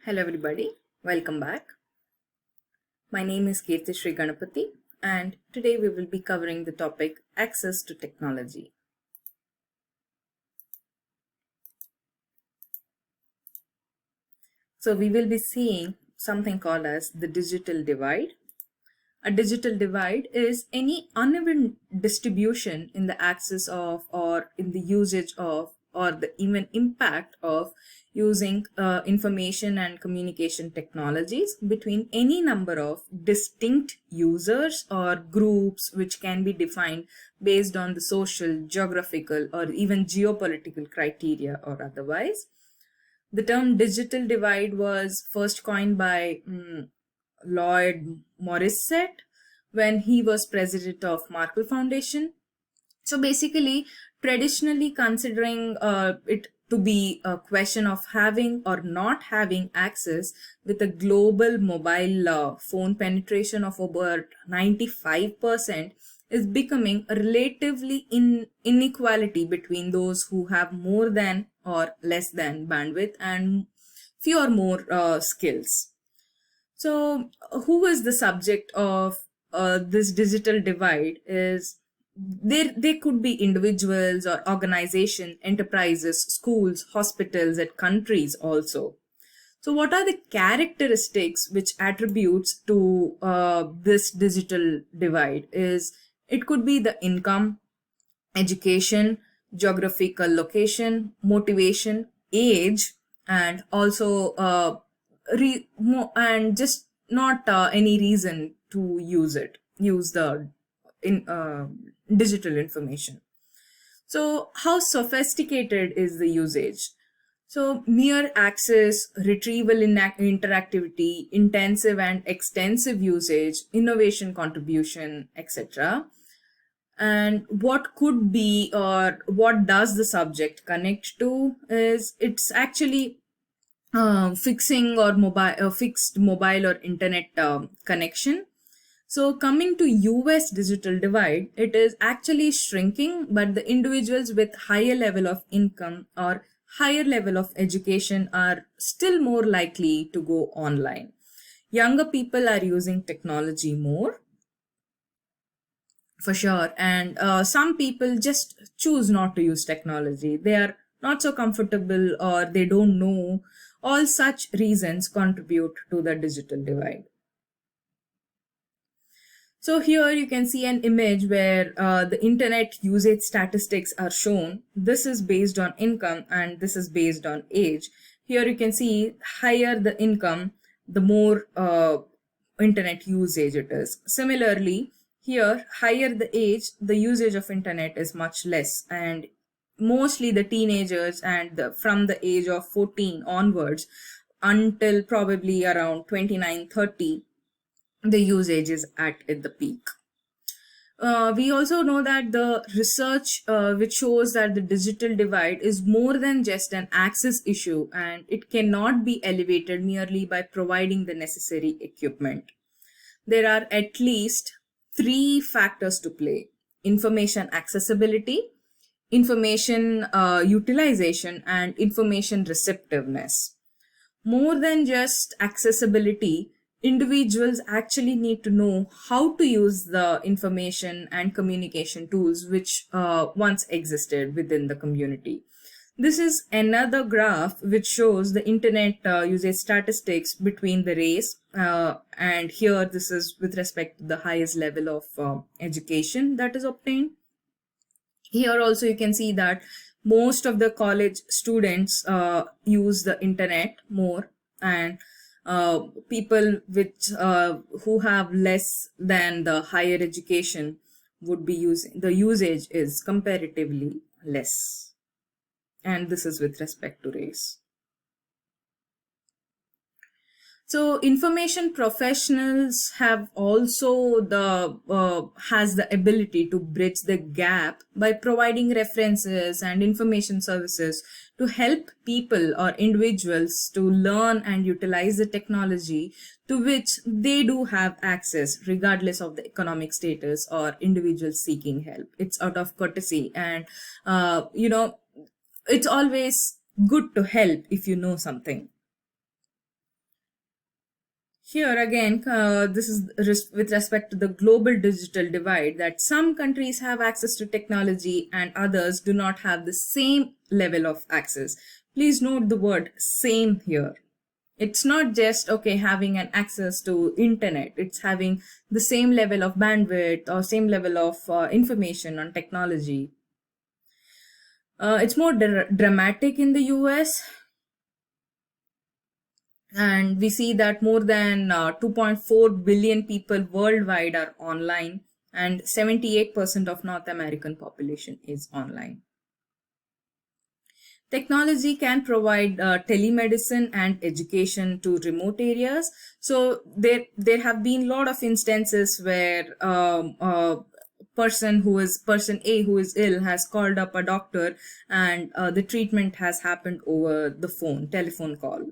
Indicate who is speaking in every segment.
Speaker 1: Hello everybody, welcome back. My name is Kirti Sri Ganapati and today we will be covering the topic access to technology. So we will be seeing something called as the digital divide. A digital divide is any uneven distribution in the access of or in the usage of or the even impact of using information and communication technologies between any number of distinct users or groups, which can be defined based on the social, geographical, or even geopolitical criteria or otherwise. The term digital divide was first coined by Lloyd Morissette when he was president of Markle Foundation. So basically, traditionally considering it to be a question of having or not having access, with a global mobile phone penetration of about 95%, is becoming a relatively inequality between those who have more than or less than bandwidth and few or more skills. So, who is the subject of this digital divide? Is there could be individuals or organization, enterprises, schools, hospitals, and countries also. So, what are the characteristics which attributes to this digital divide? Is it could be the income, education, geographical location, motivation, age, and also and just not any reason to use the in digital information. So how sophisticated is the usage? So mere access, retrieval interactivity, intensive and extensive usage, innovation contribution, etc. And what could be or what does the subject connect to is it's actually fixed mobile or internet connection. So coming to US digital divide, it is actually shrinking, but the individuals with higher level of income or higher level of education are still more likely to go online. Younger people are using technology more, for sure, and some people just choose not to use technology. They are not so comfortable or they don't know. All such reasons contribute to the digital divide. So here you can see an image where the internet usage statistics are shown. This is based on income and this is based on age. Here you can see higher the income, the more internet usage it is. Similarly, here higher the age, the usage of internet is much less, and mostly the teenagers and from the age of 14 onwards until probably around 29-30, the usage is at the peak. We also know that the research which shows that the digital divide is more than just an access issue, and it cannot be elevated merely by providing the necessary equipment. There are at least three factors to play: information accessibility, information utilization, and information receptiveness. More than just accessibility, individuals actually need to know how to use the information and communication tools which once existed within the community. This is another graph which shows the internet usage statistics between the race, and here this is with respect to the highest level of education that is obtained. Here also you can see that most of the college students use the internet more, and people which who have less than the higher education would be using the usage is comparatively less, and this is with respect to race. So information professionals have also the has the ability to bridge the gap by providing references and information services to help people or individuals to learn and utilize the technology to which they do have access regardless of the economic status or individuals seeking help. It's out of courtesy, and it's always good to help if you know something. Here again, this is with respect to the global digital divide, that some countries have access to technology and others do not have the same level of access. Please note the word same here. It's not just okay having an access to internet, it's having the same level of bandwidth or same level of information on technology. It's more dramatic in the US, and we see that more than 2.4 billion people worldwide are online, and 78% of North American population is online. Technology can provide telemedicine and education to remote areas. So there have been a lot of instances where person A who is ill has called up a doctor, and the treatment has happened over the telephone call.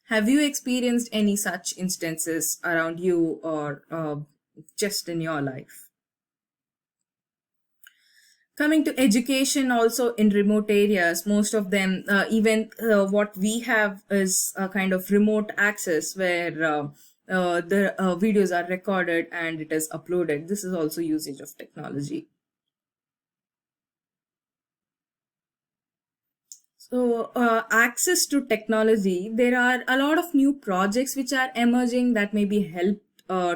Speaker 1: Have you experienced any such instances around you, or just in your life? Coming to education, also in remote areas, most of them, even what we have is a kind of remote access where the videos are recorded and it is uploaded. This is also usage of technology. So, access to technology, there are a lot of new projects which are emerging that may be helped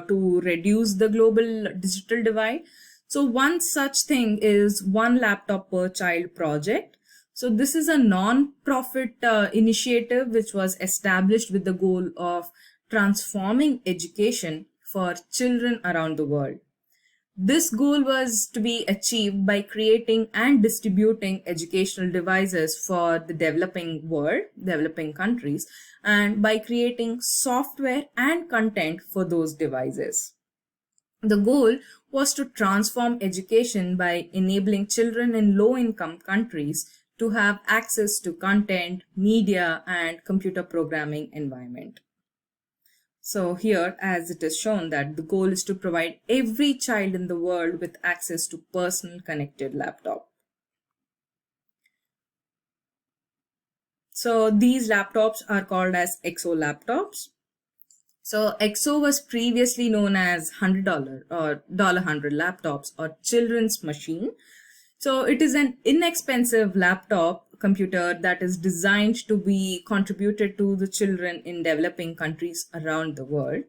Speaker 1: to reduce the global digital divide. So, one such thing is One Laptop Per Child project. So, this is a non-profit initiative which was established with the goal of transforming education for children around the world. This goal was to be achieved by creating and distributing educational devices for the developing world, developing countries, and by creating software and content for those devices. The goal was to transform education by enabling children in low income countries to have access to content, media, and computer programming environment. So here, as it is shown, that the goal is to provide every child in the world with access to personal connected laptop. So these laptops are called as EXO laptops. So EXO was previously known as $100 or $100 laptops or children's machine. So it is an inexpensive laptop computer that is designed to be contributed to the children in developing countries around the world.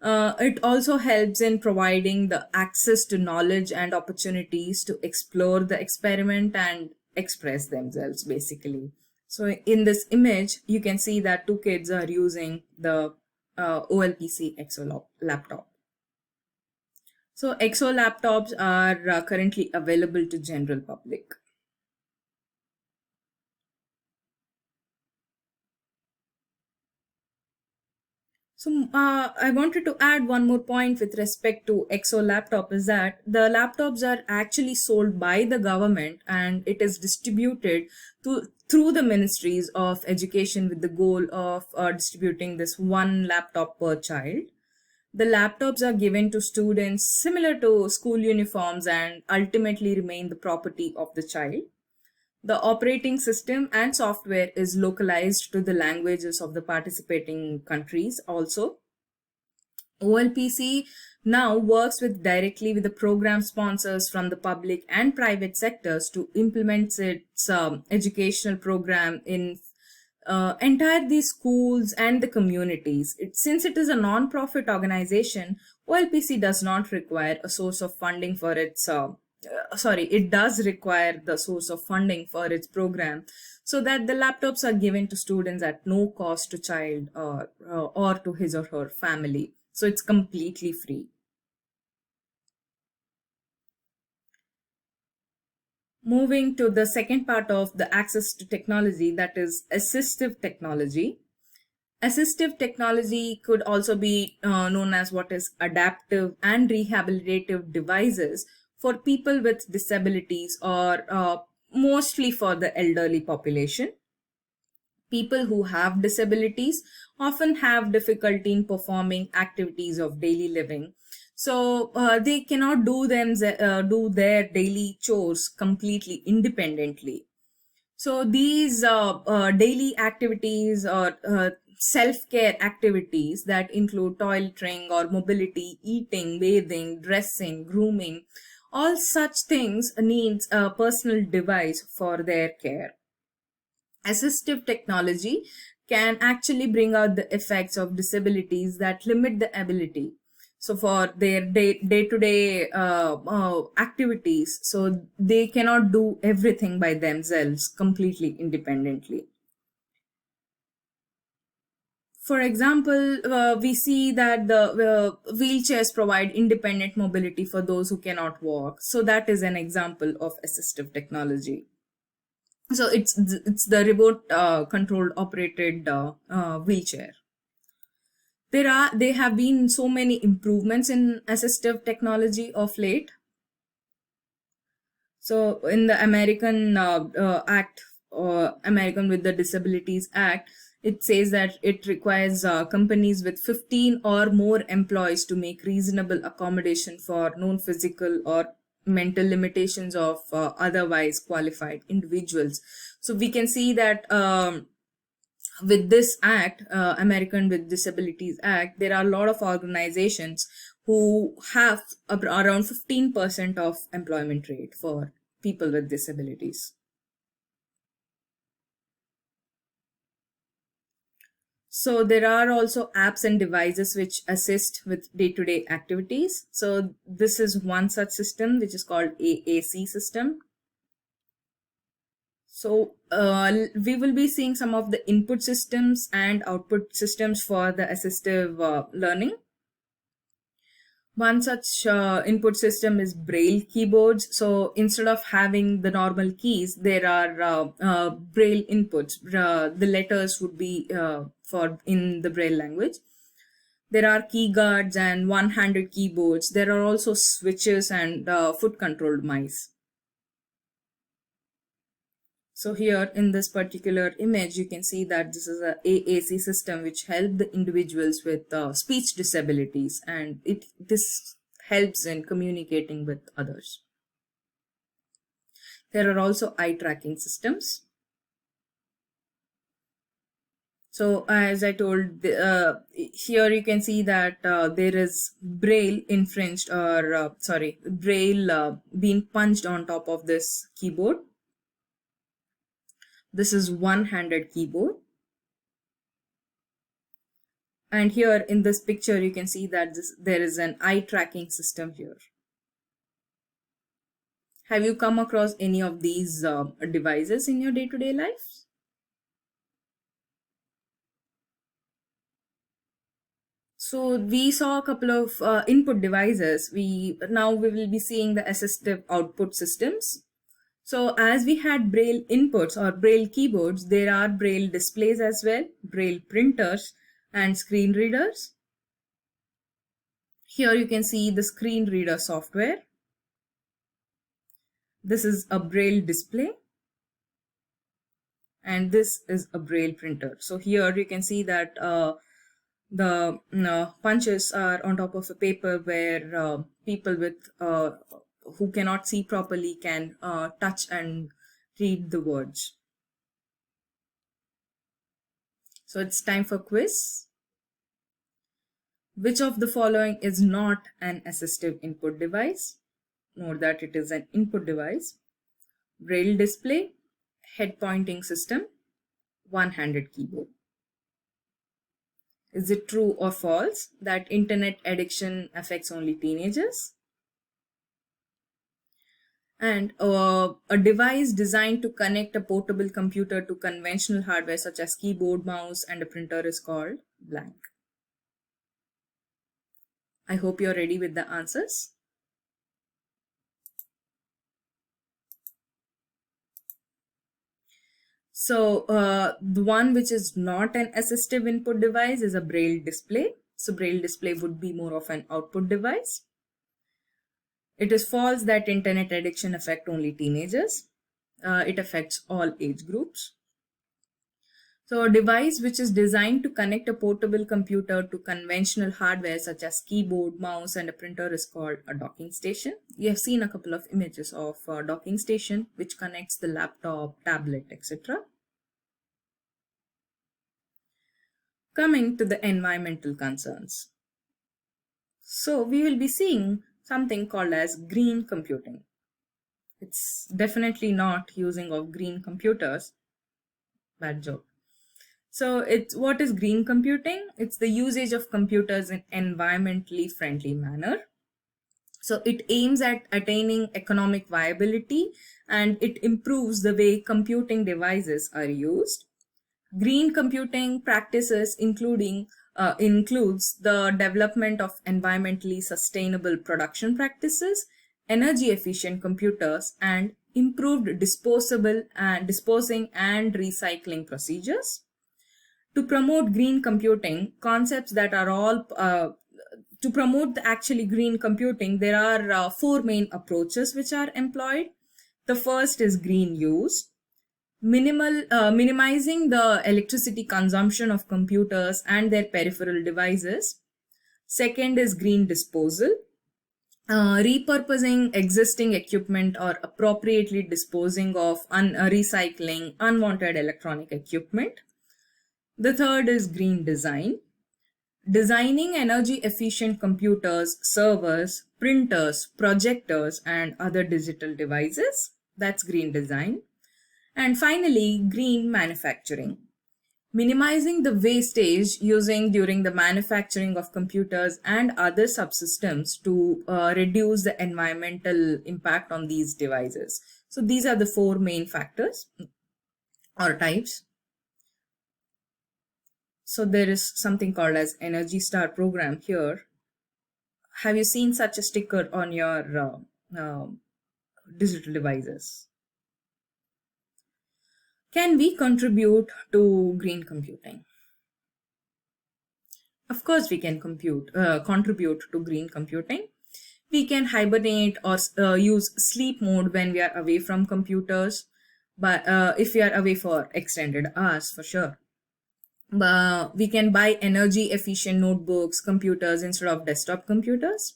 Speaker 1: It also helps in providing the access to knowledge and opportunities to explore the experiment and express themselves, basically. So in this image, you can see that two kids are using the OLPC EXO laptop. So EXO laptops are currently available to general public. So I wanted to add one more point with respect to EXO laptop, is that the laptops are actually sold by the government and it is distributed through the ministries of education with the goal of distributing this one laptop per child. The laptops are given to students similar to school uniforms and ultimately remain the property of the child. The operating system and software is localized to the languages of the participating countries also. OLPC now works directly with the program sponsors from the public and private sectors to implement its educational program in entire these schools and the communities. Since it is a non-profit organization, OLPC does not require a source of funding for its it does require the source of funding for its program, so that the laptops are given to students at no cost to child or to his or her family. So it's completely free. Moving to the second part of the access to technology, that is assistive technology. Assistive technology could also be known as what is adaptive and rehabilitative devices for people with disabilities, or mostly for the elderly population. People who have disabilities often have difficulty in performing activities of daily living. So they cannot do their daily chores completely independently. So these daily activities, or self-care activities that include toileting or mobility, eating, bathing, dressing, grooming. All such things needs a personal device for their care. Assistive technology can actually bring out the effects of disabilities that limit the ability. So for their day-to-day activities, so they cannot do everything by themselves completely independently. For example, we see that the wheelchairs provide independent mobility for those who cannot walk. So that is an example of assistive technology. So it's the remote controlled operated wheelchair. There have been so many improvements in assistive technology of late. So in the American Act, or American with the Disabilities Act, it says that it requires companies with 15 or more employees to make reasonable accommodation for known physical or mental limitations of otherwise qualified individuals. So we can see that with this act, American with Disabilities Act, there are a lot of organizations who have around 15% of employment rate for people with disabilities. So there are also apps and devices which assist with day-to-day activities. So this is one such system, which is called AAC system. So we will be seeing some of the input systems and output systems for the assistive learning. One such input system is Braille keyboards. So instead of having the normal keys, there are Braille inputs. The letters would be for in the Braille language. There are key guards and one-handed keyboards. There are also switches and foot-controlled mice. So here in this particular image, you can see that this is a AAC system which helps the individuals with speech disabilities, and this helps in communicating with others. There are also eye tracking systems. So as I told, here you can see that there is Braille infringed, or Braille being punched on top of this keyboard. This is one-handed keyboard. And here in this picture, you can see that there is an eye tracking system here. Have you come across any of these devices in your day-to-day life? So we saw a couple of input devices. Now we will be seeing the assistive output systems. So as we had Braille inputs or Braille keyboards, there are Braille displays as well, Braille printers and screen readers. Here you can see the screen reader software. This is a Braille display. And this is a Braille printer. So here you can see that the punches are on top of a paper where people with who cannot see properly can touch and read the words. So it's time for quiz. Which of the following is not an assistive input device? Note that it is an input device. Braille display, head pointing system, one-handed keyboard. Is it true or false that internet addiction affects only teenagers? And a device designed to connect a portable computer to conventional hardware such as keyboard, mouse, and a printer is called blank. I hope you're ready with the answers. So the one which is not an assistive input device is a Braille display. So Braille display would be more of an output device. It is false that internet addiction affects only teenagers. It affects all age groups. So a device which is designed to connect a portable computer to conventional hardware such as keyboard, mouse, and a printer is called a docking station. You have seen a couple of images of a docking station which connects the laptop, tablet, etc. Coming to the environmental concerns. So we will be seeing something called as green computing. It's definitely not using of green computers. Bad joke. So what is green computing? It's the usage of computers in environmentally friendly manner. So it aims at attaining economic viability and it improves the way computing devices are used. Green computing practices includes the development of environmentally sustainable production practices, energy efficient computers, and improved disposing and recycling procedures. To promote green computing, concepts that are all to promote actually green computing, there are four main approaches which are employed. The first is green use, minimizing the electricity consumption of computers and their peripheral devices. Second is green disposal, repurposing existing equipment or appropriately disposing of recycling unwanted electronic equipment. The third is green design, designing energy efficient computers, servers, printers, projectors, and other digital devices. That's green design. And finally, green manufacturing, minimizing the wastage using during the manufacturing of computers and other subsystems to reduce the environmental impact on these devices. So these are the four main factors or types. So there is something called as Energy Star program here. Have you seen such a sticker on your digital devices? Can we contribute to green computing? Of course, we can contribute to green computing. We can hibernate or use sleep mode when we are away from computers, but if we are away for extended hours, for sure. We can buy energy efficient notebooks, computers instead of desktop computers.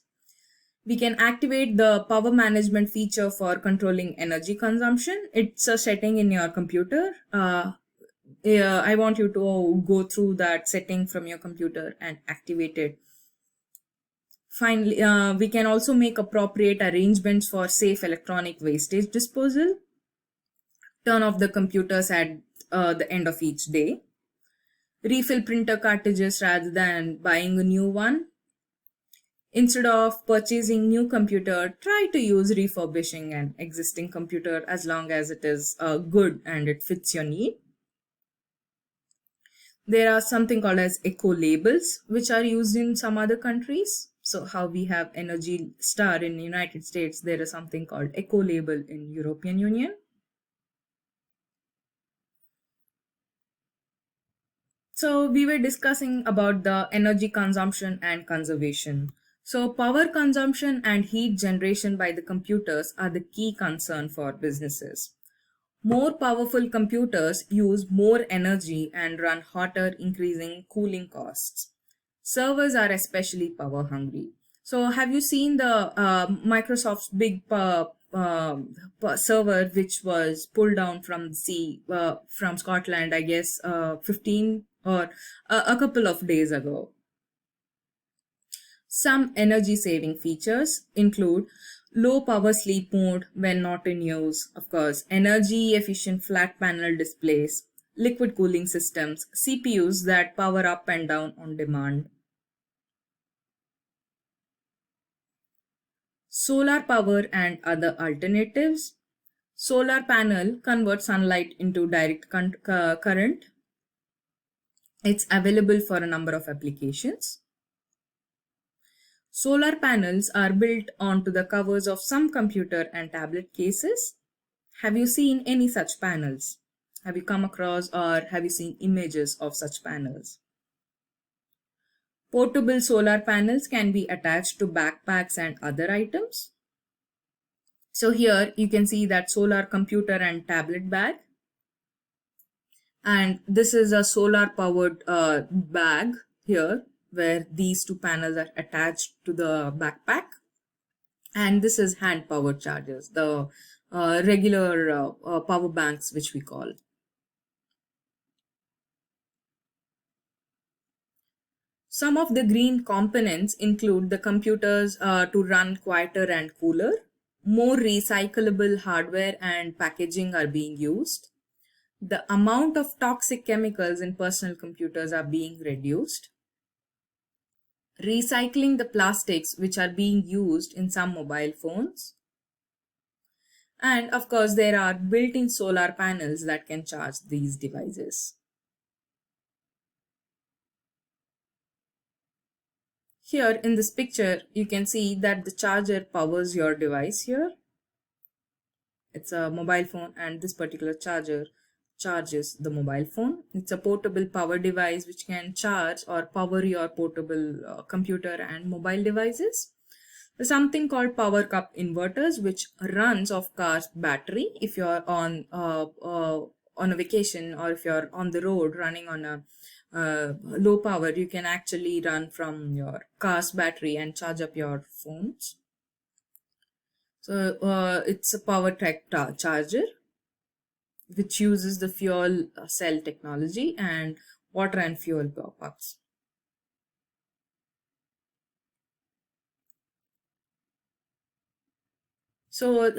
Speaker 1: We can activate the power management feature for controlling energy consumption. It's a setting in your computer. I want you to go through that setting from your computer and activate it. Finally, we can also make appropriate arrangements for safe electronic wastage disposal. Turn off the computers at the end of each day. Refill printer cartridges rather than buying a new one. Instead of purchasing new computer, try to use refurbishing an existing computer as long as it is good and it fits your need. There are something called as eco labels, which are used in some other countries. So how we have Energy Star in the United States, there is something called eco label in European Union. So we were discussing about the energy consumption and conservation. So power consumption and heat generation by the computers are the key concern for businesses. More powerful computers use more energy and run hotter, increasing cooling costs. Servers are especially power hungry. So have you seen the Microsoft's big server which was pulled down from the sea from Scotland, I guess 15 or a couple of days ago? Some energy saving features include low power sleep mode when not in use, of course, energy efficient flat panel displays, liquid cooling systems, CPUs that power up and down on demand. Solar power and other alternatives. Solar panel converts sunlight into direct current. It's available for a number of applications. Solar panels are built onto the covers of some computer and tablet cases. Have you seen any such panels? Have you come across or have you seen images of such panels? Portable solar panels can be attached to backpacks and other items. So here you can see that solar computer and tablet bag. And this is a solar powered bag here where these two panels are attached to the backpack. And this is hand powered chargers, the regular power banks which we call. Some of the green components include the computers to run quieter and cooler. More recyclable hardware and packaging are being used. The amount of toxic chemicals in personal computers are being reduced. Recycling the plastics which are being used in some mobile phones. And of course, there are built-in solar panels that can charge these devices. Here in this picture, you can see that the charger powers your device here. It's a mobile phone, and this particular charger charges the mobile phone. It's a portable power device which can charge or power your portable computer and mobile devices. There's something called power cup inverters, which runs off car's battery. If you're on a vacation, or if you're on the road running on a low power, you can actually run from your car's battery and charge up your phones. So it's a power tech charger which uses the fuel cell technology and water and fuel pumps. So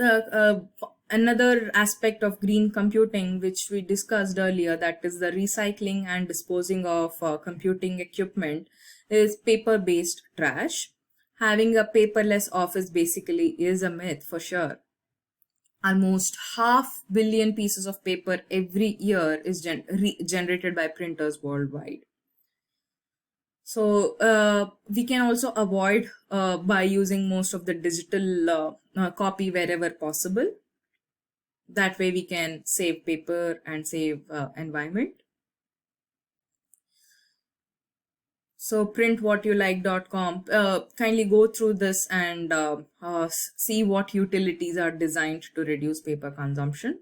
Speaker 1: another aspect of green computing which we discussed earlier, that is the recycling and disposing of computing equipment, is paper-based trash. Having a paperless office basically is a myth for sure. Almost 500 million pieces of paper every year is generated by printers worldwide. So we can also avoid by using most of the digital copy wherever possible. That way we can save paper and save environment. So printwhatyouLike.com, kindly go through this and see what utilities are designed to reduce paper consumption.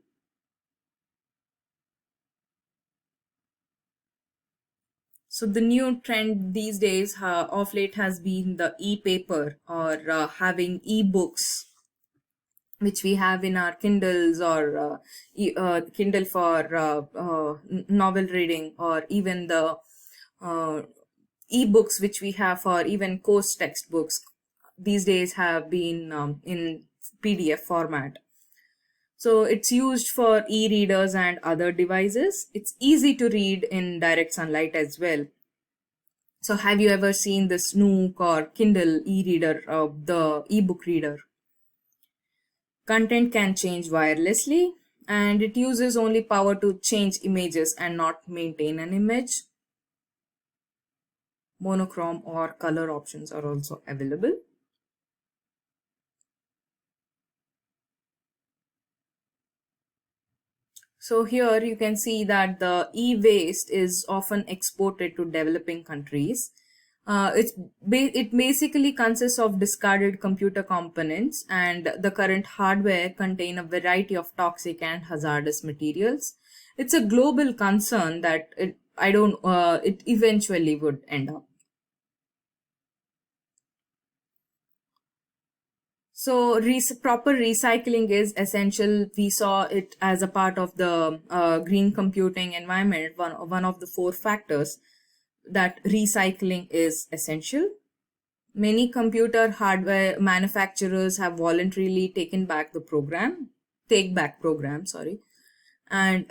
Speaker 1: So the new trend these days of late has been the e-paper, or having e-books, which we have in our Kindles, or Kindle for novel reading, or even the e-books which we have for even course textbooks these days have been in PDF format. So it's used for e-readers and other devices. It's easy to read in direct sunlight as well. So have you ever seen this Nook or Kindle e-reader, the e-book reader? Content can change wirelessly, and it uses only power to change images and not maintain an image. Monochrome or color options are also available. So here you can see that the e-waste is often exported to developing countries. It basically consists of discarded computer components, and the current hardware contain a variety of toxic and hazardous materials. It's a global concern that it eventually would end up. So proper recycling is essential. We saw it as a part of the green computing environment, one of the 4 factors that recycling is essential. Many computer hardware manufacturers have voluntarily take back program, sorry. And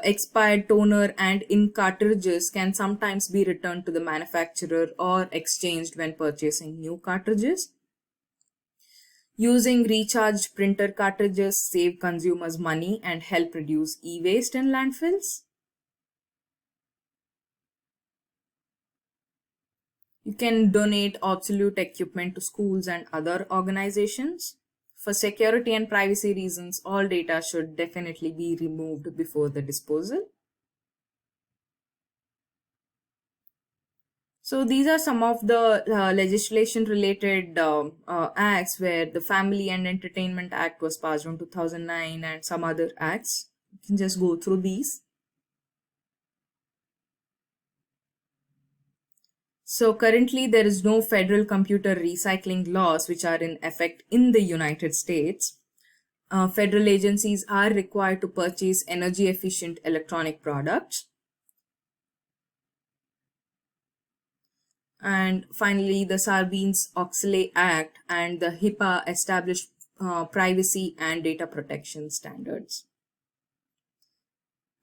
Speaker 1: expired toner and ink cartridges can sometimes be returned to the manufacturer or exchanged when purchasing new cartridges. Using recharged printer cartridges save consumers money and help reduce e-waste in landfills. You can donate obsolete equipment to schools and other organizations. For security and privacy reasons, all data should definitely be removed before the disposal. So these are some of the legislation related acts, where the Family and Entertainment Act was passed in 2009 and some other acts. You can just go through these. So currently there is no federal computer recycling laws which are in effect in the United States. Federal agencies are required to purchase energy efficient electronic products. And finally, the Sarbanes-Oxley Act and the HIPAA established privacy and data protection standards.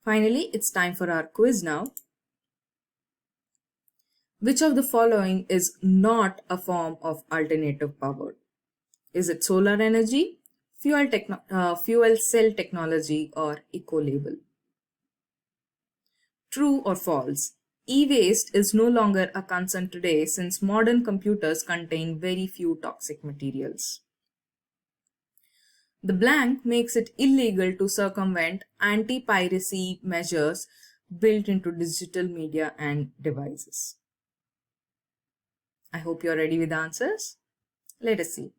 Speaker 1: Finally, it's time for our quiz now. Which of the following is not a form of alternative power? Is it solar energy, fuel cell technology, or eco-label? True or false? E-waste is no longer a concern today since modern computers contain very few toxic materials. The blank makes it illegal to circumvent anti-piracy measures built into digital media and devices. I hope you're ready with the answers. Let us see.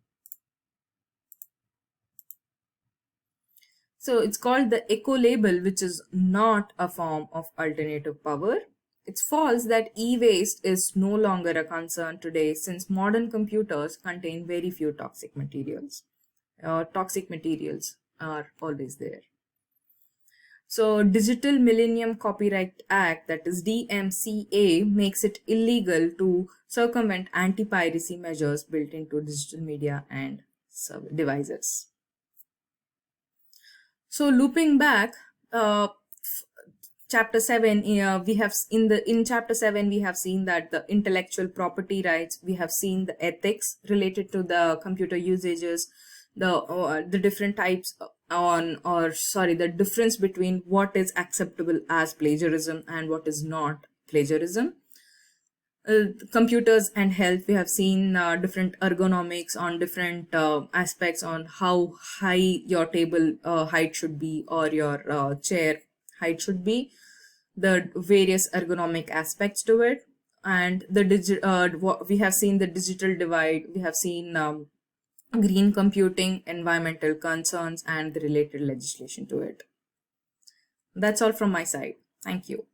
Speaker 1: So it's called the eco-label, which is not a form of alternative power. It's false that e-waste is no longer a concern today since modern computers contain very few toxic materials. Toxic materials are always there. So Digital Millennium Copyright Act, that is DMCA, makes it illegal to circumvent anti-piracy measures built into digital media and devices. So looping back, chapter 7, in chapter 7 we have seen that the intellectual property rights, we have seen the ethics related to the computer usages, the different types the difference between what is acceptable as plagiarism and what is not plagiarism. Computers and health, we have seen different ergonomics on different aspects on how high your table height should be or your chair height should be, the various ergonomic aspects to it, and we have seen the digital divide, we have seen green computing, environmental concerns, and the related legislation to it. That's all from my side. Thank you.